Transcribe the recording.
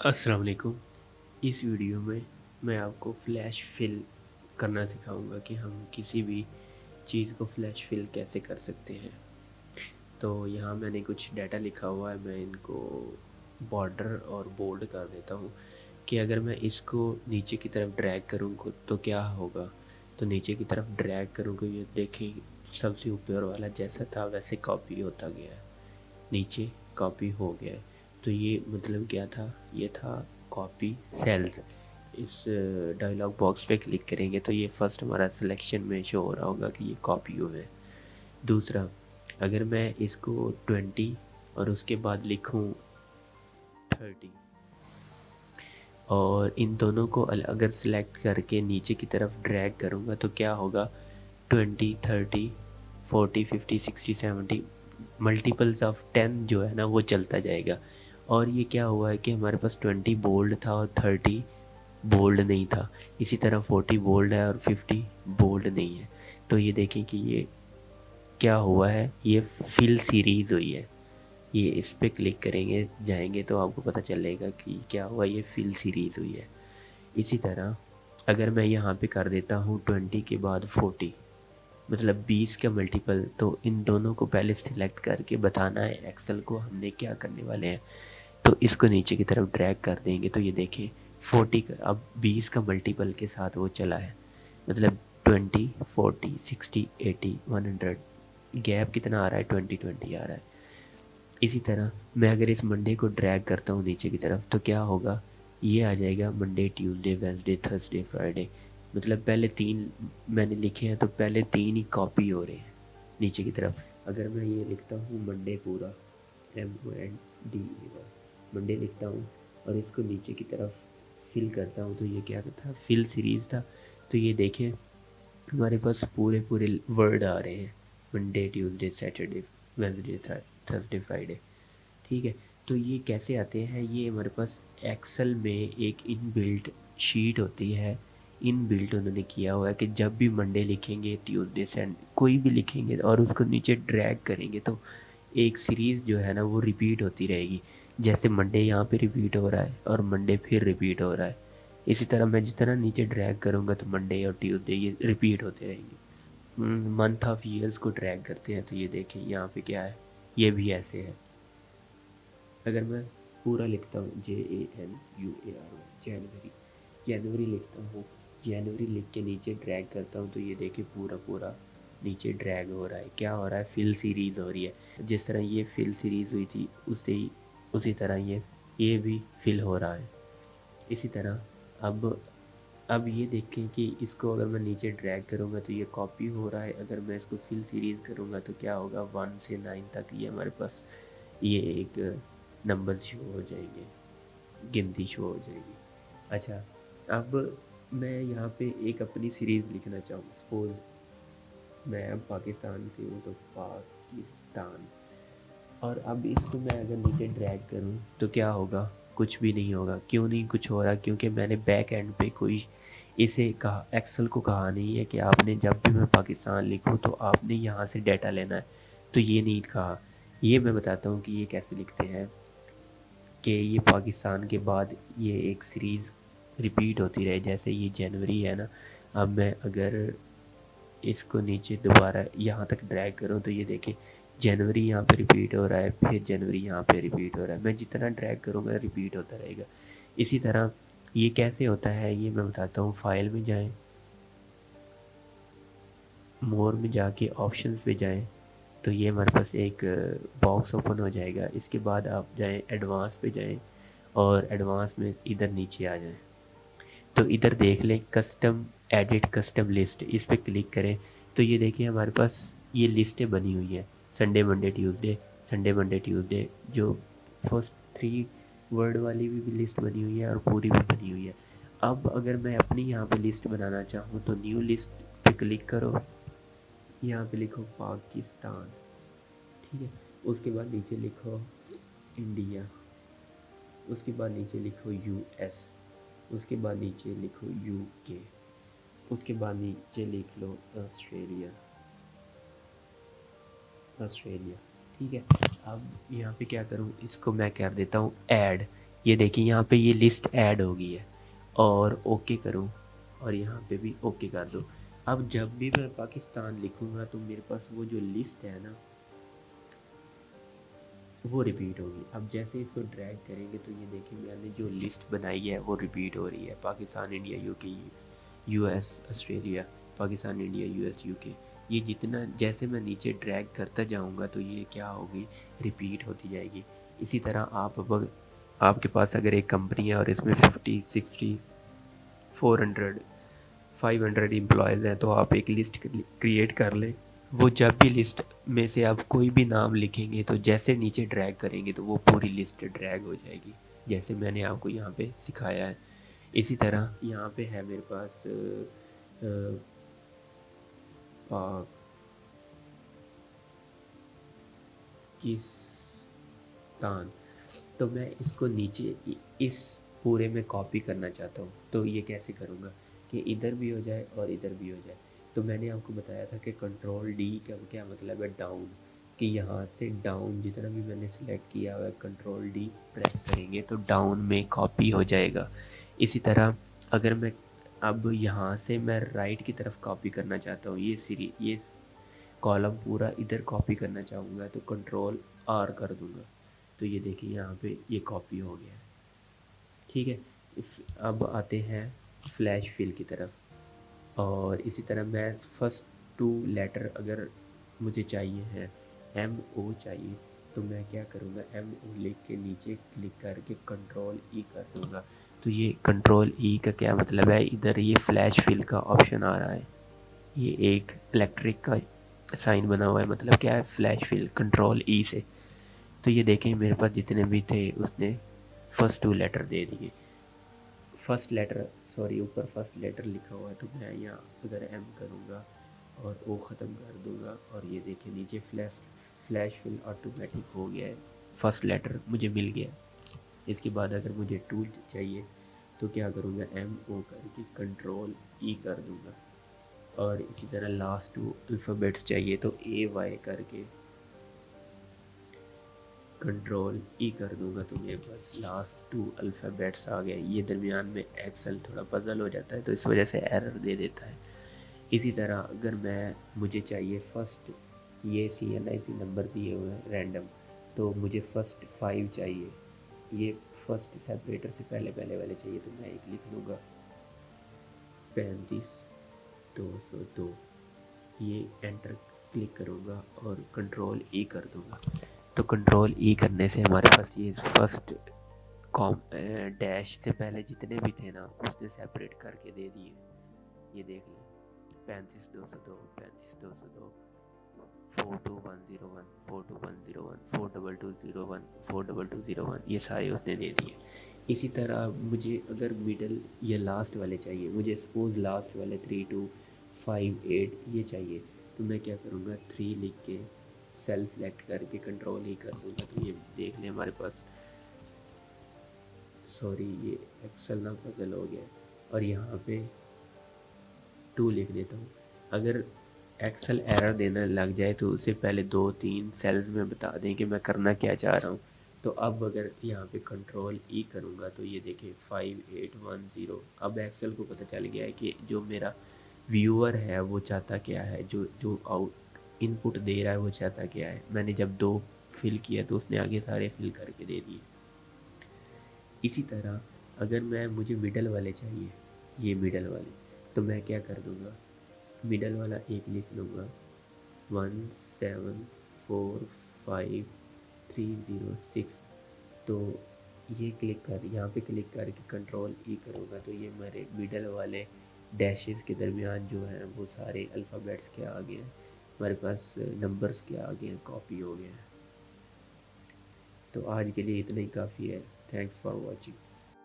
अस्सलाम वालेकुम। इस वीडियो में मैं आपको फ्लैश फिल करना सिखाऊंगा कि हम किसी भी चीज़ को फ्लैश फिल कैसे कर सकते हैं। तो यहाँ मैंने कुछ डाटा लिखा हुआ है, मैं इनको बॉर्डर और बोल्ड कर देता हूँ कि अगर मैं इसको नीचे की तरफ ड्रैग करूँ तो क्या होगा। तो नीचे की तरफ ड्रैग करूँ तो ये देखें, सबसे ऊपर वाला जैसा था वैसे कॉपी होता गया है, नीचे कॉपी हो गया है। तो ये मतलब क्या था, ये था कॉपी सेल्स। इस डायलॉग बॉक्स पे क्लिक करेंगे तो ये फर्स्ट हमारा सिलेक्शन में शो हो रहा होगा कि ये कॉपी हुए हैं। दूसरा, अगर मैं इसको 20 और उसके बाद लिखूँ 30 और इन दोनों को अगर सिलेक्ट करके नीचे की तरफ ड्रैग करूँगा तो क्या होगा, 20, 30, 40, 50, 60, 70 मल्टीपल्स ऑफ 10 जो है ना वो चलता जाएगा। और ये क्या हुआ है कि हमारे पास 20 बोल्ड था और 30 बोल्ड नहीं था। इसी तरह 40 बोल्ड है और 50 बोल्ड नहीं है। तो ये देखें कि ये क्या हुआ है, ये फिल सीरीज़ हुई है। ये इस पे क्लिक करेंगे जाएंगे तो आपको पता चलेगा कि क्या हुआ, ये फिल सीरीज़ हुई है। इसी तरह अगर मैं यहाँ पे कर देता हूँ 20 के बाद 40, मतलब 20 का मल्टीपल, तो इन दोनों को पहले सिलेक्ट करके बताना है एक्सेल को हमने क्या करने वाले हैं। तो इसको नीचे की तरफ ड्रैग कर देंगे तो ये देखें 40 का अब 20 का मल्टीपल के साथ वो चला है, मतलब 20, 40, 60, 80, 100, गैप कितना आ रहा है, 20, 20 आ रहा है। इसी तरह मैं अगर इस मंडे को ड्रैग करता हूँ नीचे की तरफ तो क्या होगा, ये आ जाएगा Monday, Tuesday, Wednesday, Thursday, Friday. मतलब पहले 3 मैंने लिखे हैं तो पहले 3 ही कॉपी हो रहे हैं नीचे की तरफ। अगर मैं ये लिखता हूँ मंडे पूरा, MONDAY मंडे लिखता हूँ और इसको नीचे की तरफ फिल करता हूँ तो ये क्या था, फिल सीरीज़ था। तो ये देखें हमारे पास पूरे पूरे वर्ड आ रहे हैं, Monday, Tuesday, Saturday, Wednesday, Thursday, Friday. ठीक है। तो ये कैसे आते हैं, ये हमारे पास एक्सेल में एक इनबिल्ट शीट होती है। इनबिल्ट उन्होंने किया हुआ है कि जब भी मंडे लिखेंगे, ट्यूसडे, कोई भी लिखेंगे और उसको नीचे ड्रैग करेंगे तो एक सीरीज़ जो है ना वो रिपीट होती रहेगी। जैसे मंडे यहाँ पे रिपीट हो रहा है और मंडे फिर रिपीट हो रहा है। इसी तरह मैं जितना नीचे ड्रैग करूँगा तो मंडे और ट्यूसडे ये रिपीट होते रहेंगे। मंथ ऑफ ईयर्स को ड्रैग करते हैं तो ये देखें यहाँ पे क्या है, ये भी ऐसे है। अगर मैं पूरा लिखता हूँ JANUARY, जनवरी, जनवरी लिखता हूँ, जनवरी लिख के नीचे ड्रैग करता हूँ तो ये देखिए पूरा पूरा नीचे ड्रैग हो रहा है। क्या हो रहा है, फिल सीरीज़ हो रही है। जिस तरह ये फिल सीरीज़ हुई थी उसी तरह ये भी फिल हो रहा है। इसी तरह अब ये देखें कि इसको अगर मैं नीचे ड्रैग करूँगा तो ये कॉपी हो रहा है। अगर मैं इसको फिल सीरीज़ करूँगा तो क्या होगा, 1 से 9 तक ये हमारे पास ये एक नंबर शो हो जाएंगे, गिनती शो हो जाएगी। अच्छा, अब मैं यहाँ पे एक अपनी सीरीज़ लिखना चाहूँ। सपोज़ मैं अब पाकिस्तान से हूँ तो पाकिस्तान, और अब इसको मैं अगर नीचे ड्रैग करूँ तो क्या होगा, कुछ भी नहीं होगा। क्यों नहीं कुछ हो रहा, क्योंकि मैंने बैक एंड पे कोई इसे कहा, एक्सेल को कहा नहीं है कि आपने जब भी मैं पाकिस्तान लिखूँ तो आपने यहाँ से डाटा लेना है। तो ये नहीं कहा। ये मैं बताता हूँ कि ये कैसे लिखते हैं कि ये पाकिस्तान के बाद ये एक सीरीज़ रिपीट होती रहे। जैसे ये जनवरी है ना, अब मैं अगर इसको नीचे दोबारा यहाँ तक ड्रैग करूँ तो ये देखिए जनवरी यहाँ पे रिपीट हो रहा है, फिर जनवरी यहाँ पे रिपीट हो रहा है। मैं जितना ड्रैग करूँगा रिपीट होता रहेगा। इसी तरह ये कैसे होता है ये मैं बताता हूँ। फाइल में जाएं, मोर में जाके ऑप्शंस पे जाएं तो ये हमारे पास एक बॉक्स ओपन हो जाएगा। इसके बाद आप जाएं एडवांस पे जाएं और एडवांस में इधर नीचे आ जाएं तो इधर देख लें कस्टम, एडिट कस्टम लिस्ट, इस पर क्लिक करें तो ये देखिए हमारे पास ये लिस्टें बनी हुई हैं। Sunday, Monday, Tuesday, Sunday, Monday, Tuesday, जो फर्स्ट 3 वर्ड वाली भी लिस्ट बनी हुई है और पूरी भी बनी हुई है। अब अगर मैं अपनी यहाँ पे लिस्ट बनाना चाहूँ तो न्यू लिस्ट पे क्लिक करो, यहाँ पे लिखो पाकिस्तान, ठीक है। उसके बाद नीचे लिखो इंडिया, उसके बाद नीचे लिखो US, उसके बाद नीचे लिखो UK, उसके बाद नीचे लिख लो ऑस्ट्रेलिया, ऑस्ट्रेलिया, ठीक है। अब यहाँ पे क्या करूँ, इसको मैं कर देता हूँ ऐड। ये देखिए यहाँ पे ये लिस्ट ऐड हो गई है, और ओके करूँ और यहाँ पे भी ओके कर दो। अब जब भी मैं पाकिस्तान लिखूँगा तो मेरे पास वो जो लिस्ट है ना वो रिपीट होगी। अब जैसे इसको ड्रैग करेंगे तो ये देखिए मैंने जो लिस्ट बनाई है वो रिपीट हो रही है, Pakistan, India, UK, US, Australia, Pakistan, India, US, UK. ये जितना जैसे मैं नीचे ड्रैग करता जाऊंगा तो ये क्या होगी, रिपीट होती जाएगी। इसी तरह आपके पास अगर एक कंपनी है और इसमें 50, 60, 400, 500 एम्प्लॉयज़ हैं तो आप एक लिस्ट क्रिएट कर लें। वो जब भी लिस्ट में से आप कोई भी नाम लिखेंगे तो जैसे नीचे ड्रैग करेंगे तो वो पूरी लिस्ट ड्रैग हो जाएगी, जैसे मैंने आपको यहाँ पे सिखाया है। इसी तरह यहाँ पे है मेरे पास पाकिस्तान, तो मैं इसको नीचे इस पूरे में कॉपी करना चाहता हूँ। तो ये कैसे करूँगा कि इधर भी हो जाए और इधर भी हो जाए। तो मैंने आपको बताया था कि कंट्रोल डी का क्या मतलब है, डाउन, कि यहाँ से डाउन जितना भी मैंने सिलेक्ट किया हुआ है कंट्रोल डी प्रेस करेंगे तो डाउन में कॉपी हो जाएगा। इसी तरह अगर मैं अब यहाँ से मैं राइट की तरफ कॉपी करना चाहता हूँ, ये कॉलम पूरा इधर कॉपी करना चाहूँगा तो कंट्रोल आर कर दूँगा, तो ये देखिए यहाँ पे ये कॉपी हो गया है। ठीक है, अब आते हैं फ्लैश फिल की तरफ। और इसी तरह मैं फर्स्ट 2 लेटर अगर मुझे चाहिए हैं, एम ओ चाहिए, तो मैं क्या करूँगा, एम ओ लिख के नीचे क्लिक करके कंट्रोल ई कर दूँगा। तो ये कंट्रोल ई का क्या मतलब है, इधर ये फ्लैश फिल का ऑप्शन आ रहा है, ये एक इलेक्ट्रिक का साइन बना हुआ है, मतलब क्या है, फ्लैश फिल, कंट्रोल ई से। तो ये देखें मेरे पास जितने भी थे उसने फर्स्ट 2 लेटर दे दिए। फर्स्ट लेटर, सॉरी, ऊपर फर्स्ट लेटर लिखा हुआ है तो मैं यहाँ अगर एम करूँगा और ओ ख़त्म कर दूँगा और ये देखिए नीचे फ्लैश फिल ऑटोमेटिक हो गया है, फर्स्ट लेटर मुझे मिल गया। इसके बाद अगर मुझे टूल चाहिए तो क्या करूँगा, एम ओ करके कंट्रोल ई कर दूँगा। और इसी तरह लास्ट 2 अल्फ़ाबेट्स चाहिए तो ए वाई करके कंट्रोल ई कर दूंगा तो मेरे पास लास्ट 2 अल्फ़ाबेट्स आ गए। ये दरमियान में एक्सेल थोड़ा पजल हो जाता है तो इस वजह से एरर दे देता है। इसी तरह अगर मुझे चाहिए फर्स्ट, ये CNIC नंबर दिए हुए हैं रैंडम, तो मुझे फर्स्ट 5 चाहिए, ये फर्स्ट सेपरेटर से पहले पहले वाले चाहिए, तो मैं एक लिख लूँगा 35,202। ये एंटर क्लिक करूँगा और कंट्रोल ई कर दूँगा। तो कंट्रोल ई करने से हमारे पास ये फर्स्ट कॉम डैश से पहले जितने भी थे ना उसने सेपरेट करके दे दिए। ये देख लें, 35,202, 35,202, 42101, 42101, 42201, 42201, ये सारे उसने दे दिए। इसी तरह मुझे अगर मिडल या लास्ट वाले चाहिए, मुझे सपोज़ लास्ट वाले 3258 ये चाहिए, तो मैं क्या करूँगा, 3 लिख के सेल सेलेक्ट करके कंट्रोल ही कर दूँगा। तो ये देख लें हमारे पास, सॉरी ये एक्सेल ना बदल हो गया, और यहाँ पे 2 लिख देता हूँ। अगर एक्सेल एरर देना लग जाए तो उससे पहले 2-3 सेल्स में बता दें कि मैं करना क्या चाह रहा हूँ। तो अब अगर यहाँ पे कंट्रोल ई करूँगा तो ये देखिए 5810, अब एक्सेल को पता चल गया है कि जो मेरा व्यूअर है वो चाहता क्या है, जो जो आउट इनपुट दे रहा है वो चाहता क्या है। मैंने जब 2 फिल किया तो उसने आगे सारे फिल करके दे दिए। इसी तरह अगर मुझे मिडल वाले चाहिए, ये मिडल वाले, तो मैं क्या कर दूँगा, मिडल वाला एक लिख लूँगा 1745306। तो ये यहाँ पे क्लिक करके कंट्रोल ई करूँगा तो ये मेरे मिडल वाले डैशेस के दरमियान जो हैं वो सारे अल्फ़ाबेट्स के आ गए हैं, हमारे पास नंबर्स के आ गए हैं, कॉपी हो गए हैं। तो आज के लिए इतना ही काफ़ी है। Thanks for watching.